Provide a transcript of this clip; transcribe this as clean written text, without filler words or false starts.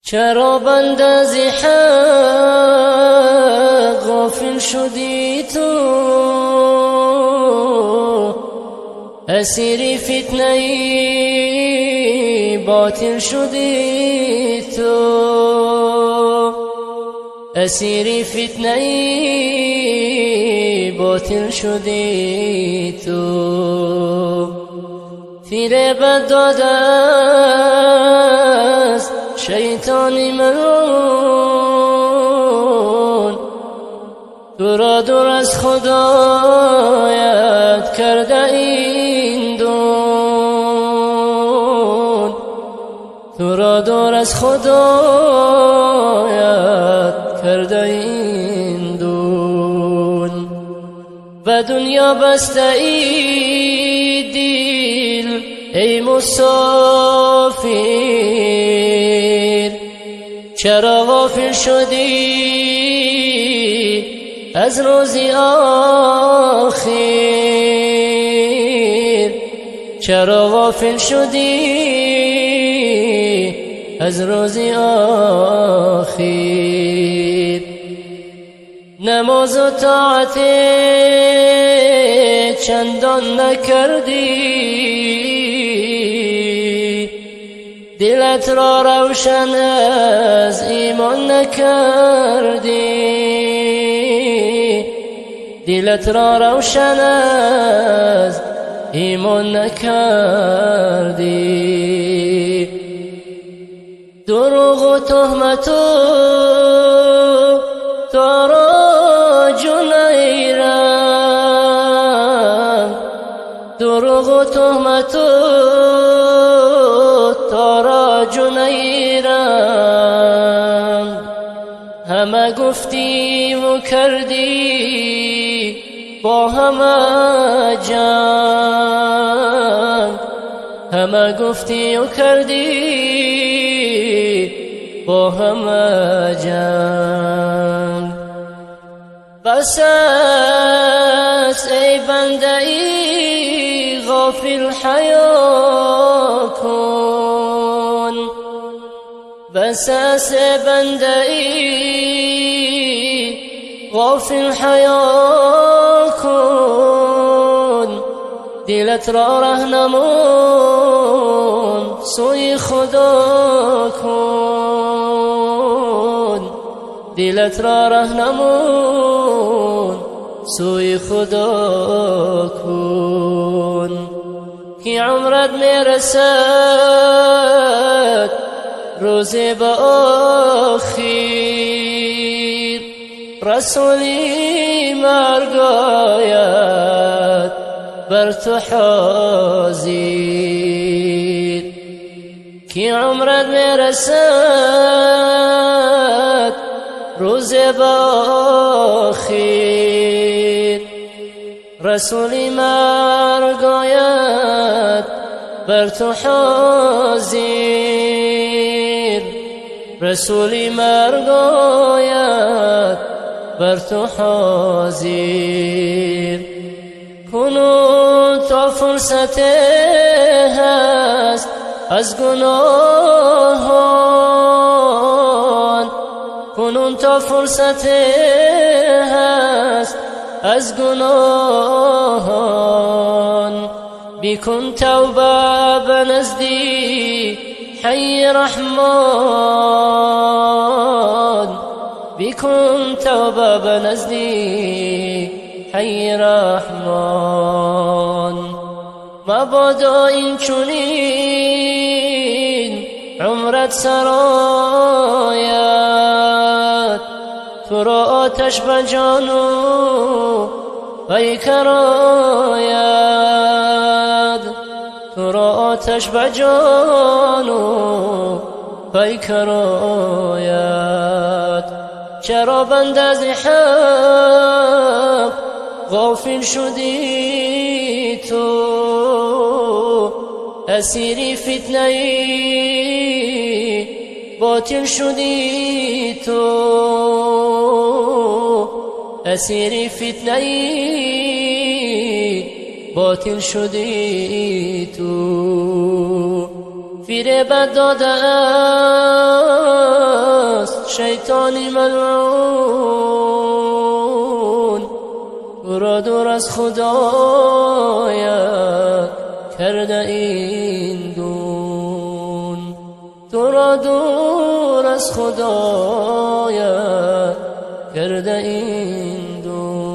چرا بند از حق غافل شدی تو، اسیری فتنه باطل شدی تو، اسیری فتنه باطل شدی تو. فریب داده است شیطانی ملعون، تو را دور از خدایت کرده این دون، تو را دور از خدایت کرده این دون. و دنیا بسته ای دل ای مسافر، چرا غافل شدی از روز آخر، چرا غافل شدی از روز آخر. نماز و طاعت چندان نکردی، دلت را روشن از ایمان نکردی، دلت را روشن از ایمان نکردی. دروغ و تهمت و تاراج و نیرم، دروغ و تهمت و تاراج و نیرم، همه گفتی و کردی با همه جنگ، همه گفتی و کردی با همه جنگ. بس است ای بنده ای غافل حیا کن، بس است ای بنده ای غافل حیا کن، دلت را رهنمون سوی خدا کن، دلت را رهنمون سوی خدا کن. که عمرت میرسد روز به آخر، رسولی مرگ آید بر تو حاضر، که عمرت میرسد روز به آخر، رسولی مرگ آید بر تو حاضر، رسولی مرگ آید بر تو حاضر. کنون تا فرصت هست از گناهان، کنون تا فرصت هست از گناهان، بیکن توبه به نزدی حی رحمان، بیکن توبه به نزدی حی رحمان. مبادا این چنین عمرت سرآید، تو را آتش به جان و پیکر آید، تو را آتش به جان و پیکر آید. چرا بند از حق غافل شدی تو، اسیری فتنه باطل شدی تو، اسیری فتنه باطل شدی تو. فریب داده شیطانی ملعون، تو را دور از خدایت کرده این دون، تو را دور از خدایت کرده این دون.